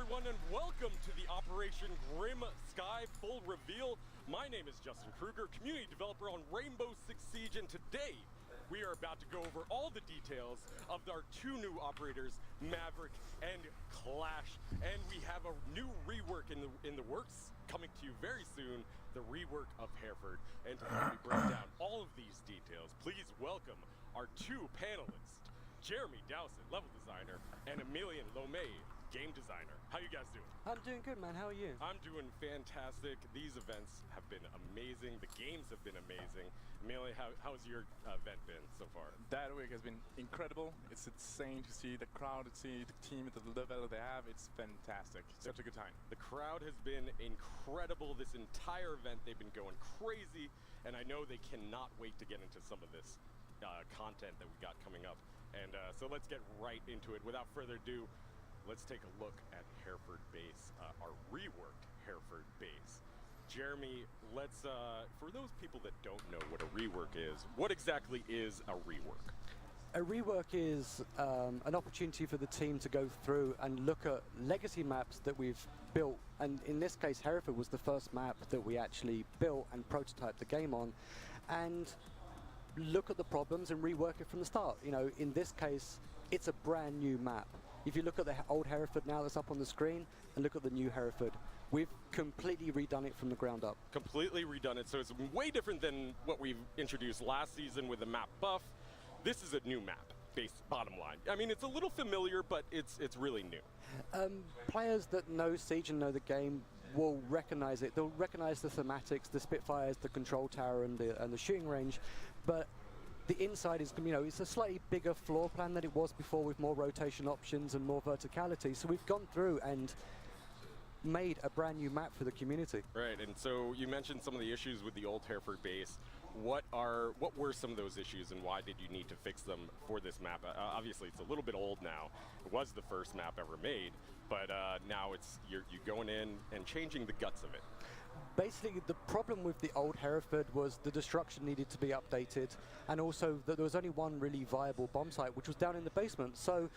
everyone, and welcome to the Operation Grim Sky full reveal. My name is Justin Kruger, community developer on Rainbow Six Siege, and today we are about to go over all the details of our two new operators, Maverick and Clash. And we have a new rework in the works coming to you very soon, the rework of Hereford. And to help me break down all of these details, please welcome our two panelists, Jeremy Dowsett, level designer, and Emilian Lomé, game designer. How you guys doing? I'm doing good, man. How are you? I'm doing fantastic. These events have been amazing. The games have been amazing. Emilian, how's your event been so far? That week has been incredible. It's insane to see the crowd, to see the team at the level they have. It's fantastic. Such a good time. The crowd has been incredible this entire event. They've been going crazy, and I know they cannot wait to get into some of this content that we got coming up. And so let's get right into it. Without further ado, let's take a look at Hereford Base, our reworked Hereford Base. Jeremy, let's, for those people that don't know what a rework is, what exactly is a rework? A rework is an opportunity for the team to go through and look at legacy maps that we've built. And in this case, Hereford was the first map that we actually built and prototyped the game on. And look at the problems and rework it from the start. You know, in this case, it's a brand new map. If you look at the old Hereford now that's up on the screen and look at the new Hereford, we've completely redone it from the ground up. Completely redone it, so it's way different than what we've introduced last season with the map buff. This is a new map, bottom line. I mean, it's a little familiar, but it's really new. Players that know Siege and know the game will recognize it. They'll recognize the thematics, the Spitfires, the control tower, and the shooting range, but the inside is, you know, it's a slightly bigger floor plan than it was before, with more rotation options and more verticality. So we've gone through and made a brand new map for the community. Right, and so you mentioned some of the issues with the old Hereford base. What were some of those issues, and why did you need to fix them for this map? Obviously, it's a little bit old now. It was the first map ever made, but now you're going in and changing the guts of it. Basically, the problem with the old Hereford was the destruction needed to be updated, and also that there was only one really viable bomb site, which was down in the basement. So,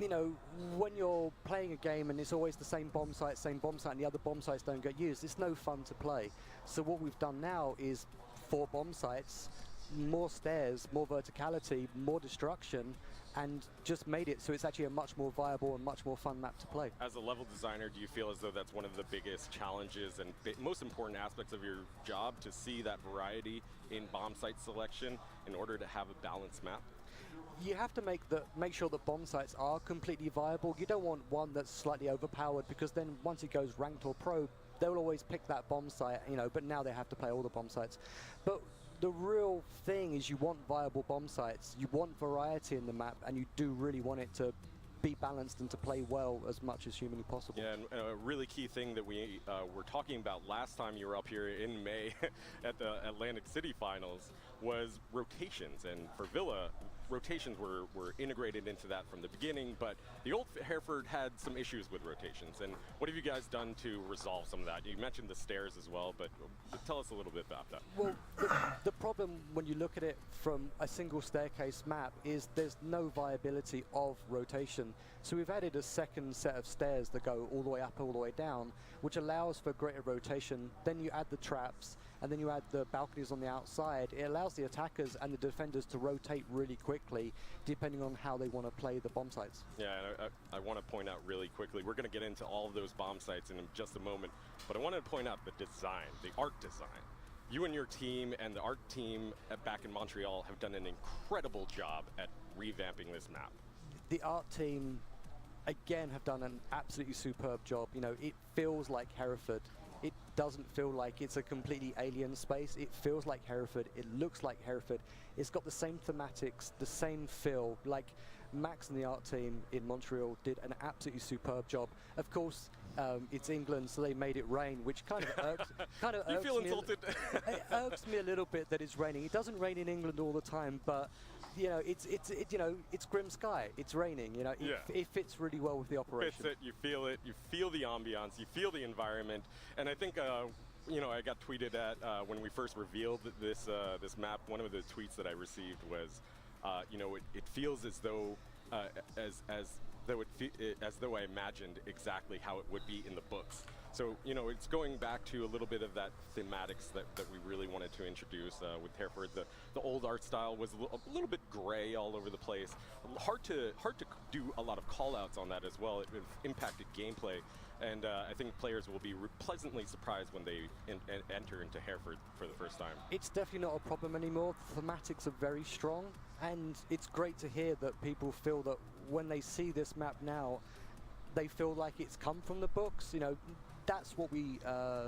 you know, when you're playing a game and it's always the same bomb site, and the other bomb sites don't get used, it's no fun to play. So what we've done now is 4 bomb sites, more stairs, more verticality, more destruction, and just made it so it's actually a much more viable and much more fun map to play. As a level designer, do you feel as though that's one of the biggest challenges and most important aspects of your job, to see that variety in bomb site selection in order to have a balanced map? You have to make sure that bomb sites are completely viable. You don't want one that's slightly overpowered, because then once it goes ranked or pro, they'll always pick that bomb site, you know, but now they have to play all the bomb sites. But the real thing is, you want viable bomb sites, you want variety in the map, and you do really want it to be balanced and to play well as much as humanly possible. Yeah, and a really key thing that we were talking about last time you were up here in May at the Atlantic City Finals was rotations. And for Villa, rotations were integrated into that from the beginning, but the old Hereford had some issues with rotations. And what have you guys done to resolve some of that? You mentioned the stairs as well, but tell us a little bit about that. Well, the problem when you look at it from a single staircase map is there's no viability of rotation. So we've added a second set of stairs that go all the way up, all the way down, which allows for greater rotation. Then you add the traps, and then you add the balconies on the outside. It allows the attackers and the defenders to rotate really quickly, depending on how they want to play the bomb sites. Yeah, and I want to point out really quickly, we're going to get into all of those bomb sites in just a moment, but I want to point out the design, the art design. You and your team and the art team back in Montreal have done an incredible job at revamping this map. The art team, again, have done an absolutely superb job. You know, it feels like Hereford. It doesn't feel like it's a completely alien space. It feels like Hereford. It looks like Hereford. It's got the same thematics, the same feel. Like, Max and the art team in Montreal did an absolutely superb job. Of course, it's England, so they made it rain, which kind of irks, you feel insulted? It irks me a little bit that it's raining. It doesn't rain in England all the time, but you know, it's Grim Sky. It's raining. You know, it fits really well with the operation. Fits it. You feel it. You feel the ambiance. You feel the environment. And I think you know, I got tweeted at when we first revealed this map. One of the tweets that I received was, you know, it feels as though as as though I imagined exactly how it would be in the books. So, you know, it's going back to a little bit of that thematics that we really wanted to introduce with Hereford. The old art style was a little bit gray all over the place. Hard to do a lot of call-outs on that as well. It impacted gameplay. And I think players will be pleasantly surprised when they enter into Hereford for the first time. It's definitely not a problem anymore. The thematics are very strong, and it's great to hear that people feel that when they see this map now, they feel like it's come from the books. You know, that's what we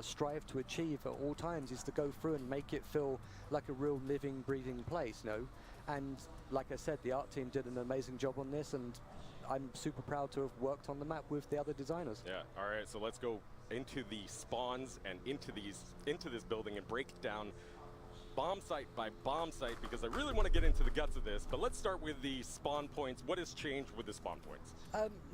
strive to achieve at all times, is to go through and make it feel like a real living, breathing place, you know. And like I said, the art team did an amazing job on this, and I'm super proud to have worked on the map with the other designers. Yeah, all right, so let's go into the spawns and into this building and break it down bomb site by bomb site, because I really want to get into the guts of this. But let's start with the spawn points. What has changed with the spawn points?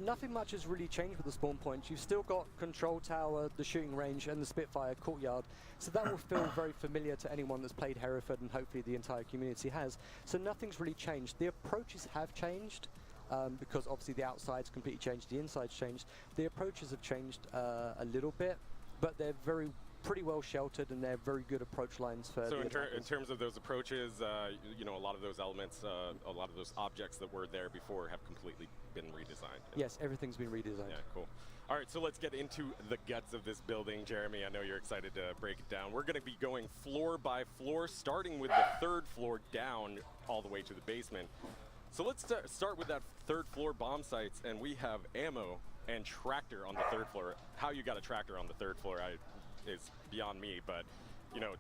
Nothing much has really changed with the spawn points. You've still got Control Tower, the shooting range, and the Spitfire courtyard. So that will feel very familiar to anyone that's played Hereford, and hopefully the entire community has. So nothing's really changed. The approaches have changed. Because obviously the outside's completely changed, the inside's changed. The approaches have changed a little bit, but they're pretty well sheltered, and they're very good approach lines for. So in terms of those approaches, you know, a lot of those elements, a lot of those objects that were there before have completely been redesigned. Yes, everything's been redesigned. Yeah, cool. All right, so let's get into the guts of this building. Jeremy, I know you're excited to break it down. We're going to be going floor by floor, starting with the 3rd floor down all the way to the basement. So let's start with that 3rd floor bomb sites, and we have ammo and tractor on the 3rd floor. How you got a tractor on the 3rd floor is beyond me, but you know,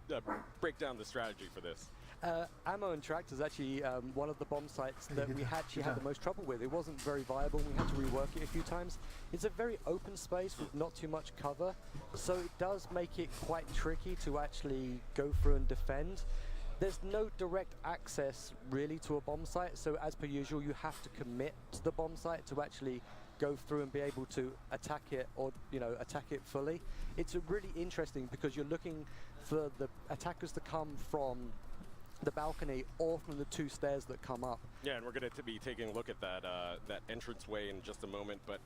break down the strategy for this. Ammo and tractor is actually one of the bomb sites that we actually had the most trouble with. It wasn't very viable, and we had to rework it a few times. It's a very open space with not too much cover, so it does make it quite tricky to actually go through and defend. There's no direct access really to a bomb site, so as per usual you have to commit to the bomb site to actually go through and be able to attack it, or you know, attack it fully. It's really interesting because you're looking for the attackers to come from the balcony or from the 2 stairs that come up. Yeah, and we're going to be taking a look at that that entranceway in just a moment, but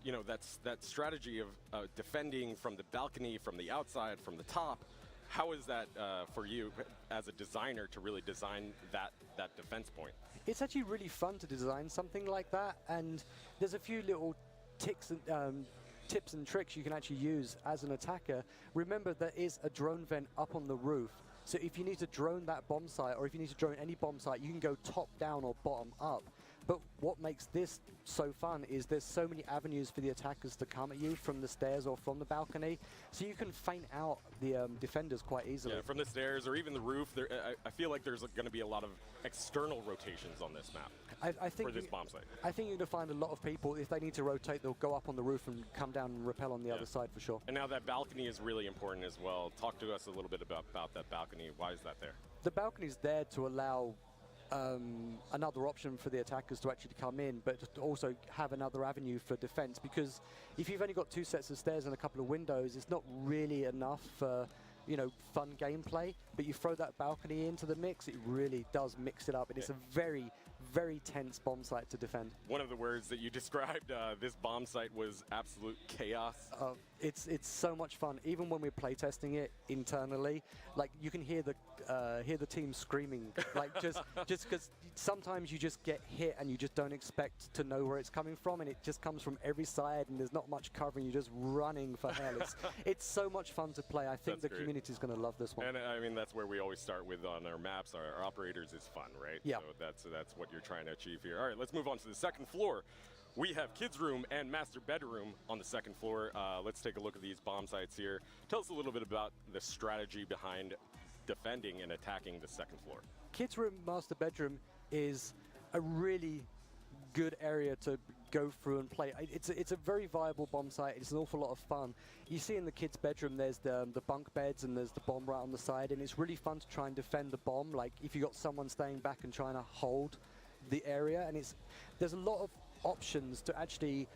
you know, that strategy of defending from the balcony, from the outside, from the top. How is that for you as a designer to really design that defense point? It's actually really fun to design something like that, and there's a few little tips and tricks you can actually use as an attacker. Remember, there is a drone vent up on the roof, so if you need to drone that bomb site, or if you need to drone any bomb site, you can go top down or bottom up. But what makes this so fun is there's so many avenues for the attackers to come at you from the stairs or from the balcony, so you can feint out the defenders quite easily. Yeah, from the stairs or even the roof. I feel like there's going to be a lot of external rotations on this map. I think for this bomb site. I think you're going to find a lot of people, if they need to rotate, they'll go up on the roof and come down and rappel on the other side for sure. And now that balcony is really important as well. Talk to us a little bit about that balcony. Why is that there? The balcony's there to allow another option for the attackers to actually come in, but to also have another avenue for defense, because if you've only got 2 sets of stairs and a couple of windows, it's not really enough for, you know, fun gameplay. But you throw that balcony into the mix, it really does mix it up, and it's a very, very tense bomb site to defend. One of the words that you described this bomb site was absolute chaos. It's so much fun. Even when we're playtesting it internally, like you can hear the team screaming, like just because sometimes you just get hit and you just don't expect to know where it's coming from, and it just comes from every side, and there's not much cover, and you're just running for hell. It's so much fun to play. I think the community is going to love this one. And I mean, that's where we always start with on our maps. Our operators is fun, right? Yeah. So that's what you're trying to achieve here. All right, let's move on to the 2nd floor. We have kids' room and master bedroom on the 2nd floor. Let's take a look at these bomb sites here. Tell us a little bit about the strategy behind defending and attacking the 2nd floor. Kids' room, master bedroom is a really good area to go through and play. It's a very viable bomb site. It's an awful lot of fun. You see in the kids' bedroom, there's the bunk beds and there's the bomb right on the side, and it's really fun to try and defend the bomb. Like if you got someone staying back and trying to hold the area, and there's a lot of options to actually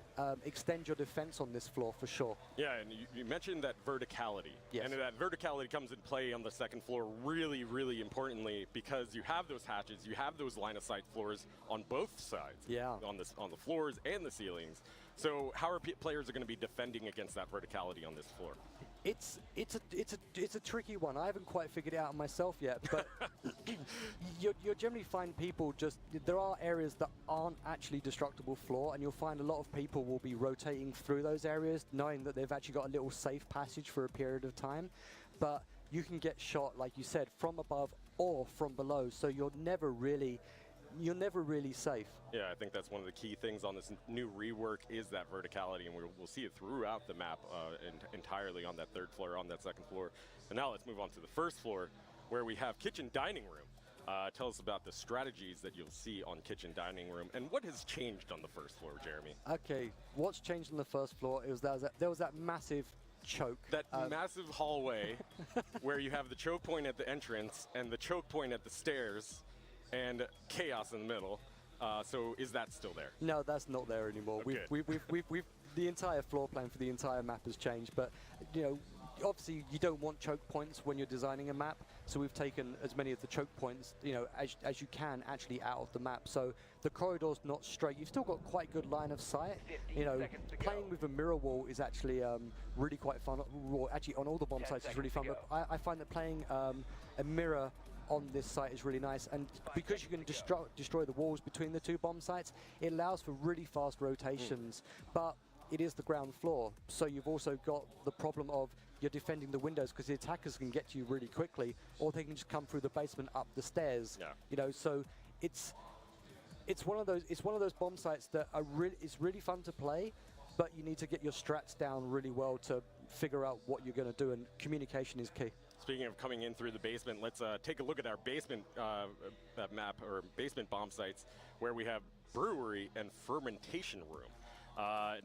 extend your defense on this floor for sure. Yeah, and you mentioned that verticality. Yes. And that verticality comes into play on the second floor really, really importantly because you have those hatches, you have those line of sight floors on both sides. Yeah. On the floors and the ceilings. So how are players going to be defending against that verticality on this floor? It's a tricky one. I haven't quite figured it out myself yet, but you'll generally find people there are areas that aren't actually destructible floor, and you'll find a lot of people will be rotating through those areas, knowing that they've actually got a little safe passage for a period of time. But you can get shot, like you said, from above or from below, so you're never really safe. Yeah, I think that's one of the key things on this new rework is that verticality, and we'll see it throughout the map entirely on that third floor, on that second floor. And now let's move on to the first floor, where we have kitchen dining room. Tell us about the strategies that you'll see on kitchen dining room, and what has changed on the first floor, Jeremy? Okay, what's changed on the first floor is there was that massive choke. That massive hallway where you have the choke point at the entrance and the choke point at the stairs, and chaos in the middle. So is that still there? No, that's not there anymore. Okay. We've the entire floor plan for the entire map has changed, but you know, obviously you don't want choke points when you're designing a map, so we've taken as many of the choke points, you know, as you can actually out of the map. So the corridor's not straight. You've still got quite good line of sight. You know, playing with a mirror wall is actually really quite fun. Well, actually, on all the bomb sites is really fun. But I find that playing a mirror on this site is really nice, and because you can destroy the walls between the two bomb sites, it allows for really fast rotations. But it is the ground floor, so you've also got the problem of you're defending the windows because the attackers can get to you really quickly, or they can just come through the basement up the stairs. Yeah. You know, so it's one of those bomb sites that it's really fun to play, but you need to get your strats down really well to figure out what you're going to do, and communication is key. Speaking of coming in through the basement, let's take a look at our basement map, or basement bomb sites, where we have brewery and fermentation room.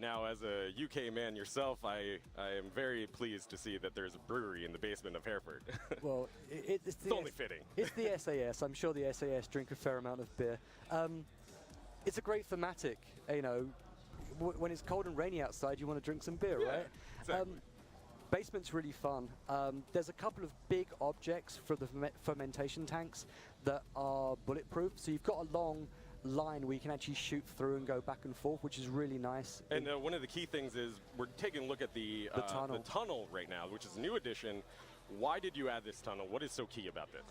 Now, as a UK man yourself, I am very pleased to see that there's a brewery in the basement of Hereford. Well, it's only fitting. It's the SAS. I'm sure the SAS drink a fair amount of beer. It's a great thematic. You know, when it's cold and rainy outside, you want to drink some beer, Yeah, right? exactly. Basement's really fun. There's a couple of big objects for the fermentation tanks that are bulletproof. So you've got a long line where you can actually shoot through and go back and forth, which is really nice. And one of the key things is we're taking a look at the tunnel right now, which is a new addition. Why did you add this tunnel? What is so key about this?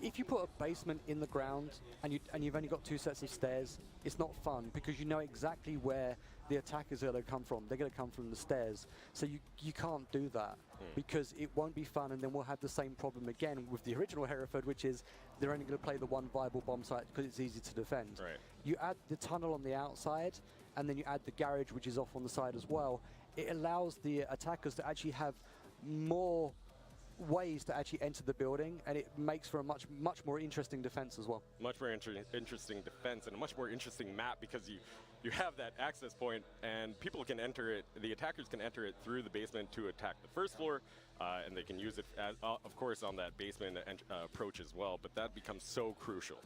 If you put a basement in the ground and you've only got two sets of stairs, it's not fun because you know exactly where the attackers are going to come from. They're going to come from the stairs. So you can't do that because it won't be fun, and then we'll have the same problem again with the original Hereford, which is they're only going to play the one viable bomb site because it's easy to defend. Right. You add the tunnel on the outside, and then you add the garage, which is off on the side as well. It allows the attackers to actually have more ways to actually enter the building, and it makes for a much more interesting defense as well. Much more interesting defense and a much more interesting map because you have that access point and people can enter it, the attackers can enter it through the basement to attack the first floor, and they can use it as, of course, on that basement approach as well, but that becomes so crucial.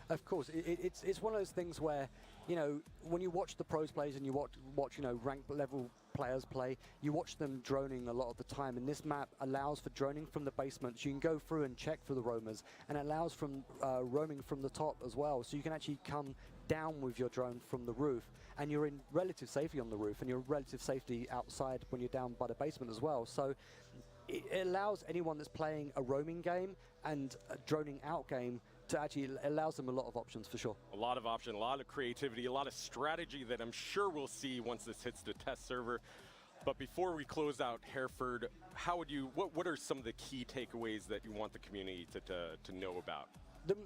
Of course, it's one of those things where, you know, when you watch the pros plays and you watch you know, ranked level players play, you watch them droning a lot of the time, and this map allows for droning from the basement. So you can go through and check for the roamers, and it allows from roaming from the top as well, so you can actually come down with your drone from the roof, and you're in relative safety on the roof, and you're in relative safety outside when you're down by the basement as well. So it allows anyone that's playing a roaming game and a droning out game to actually allows them a lot of options for sure. A lot of option, a lot of creativity, a lot of strategy that I'm sure we'll see once this hits the test server. But before we close out Hereford, how would you? What are some of the key takeaways that you want the community to know about?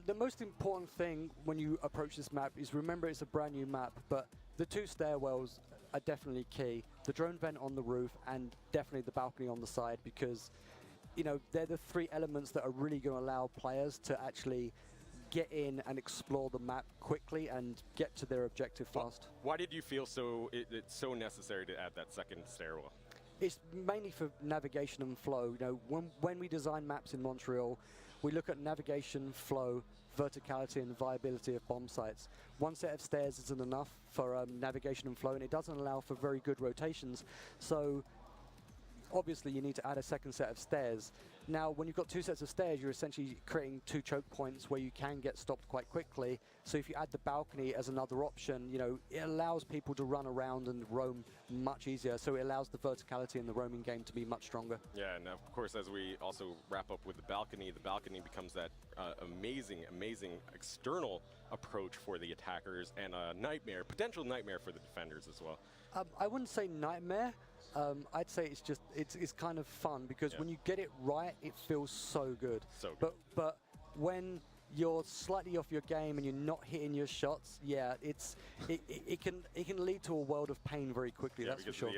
The most important thing when you approach this map is remember it's a brand new map, but the two stairwells are definitely key. The drone vent on the roof and definitely the balcony on the side, because you know they're the three elements that are really going to allow players to actually get in and explore the map quickly and get to their objective fast. Why did you feel it's so necessary to add that second stairwell? It's mainly for navigation and flow. You know, when we design maps in Montreal, we look at navigation, flow, verticality, and viability of bomb sites. One set of stairs isn't enough for navigation and flow, and it doesn't allow for very good rotations. So obviously you need to add a second set of stairs. Now, when you've got two sets of stairs, you're essentially creating two choke points where you can get stopped quite quickly. So if you add the balcony as another option, you know, it allows people to run around and roam much easier. So it allows the verticality in the roaming game to be much stronger. Yeah, and of course, as we also wrap up with the balcony becomes that amazing external approach for the attackers and a nightmare, potential nightmare for the defenders as well. I wouldn't say nightmare. I'd say it's just it's kind of fun because when you get it right, it feels so good. So good. But when you're slightly off your game and you're not hitting your shots, yeah, it can lead to a world of pain very quickly. Yeah, that's for sure.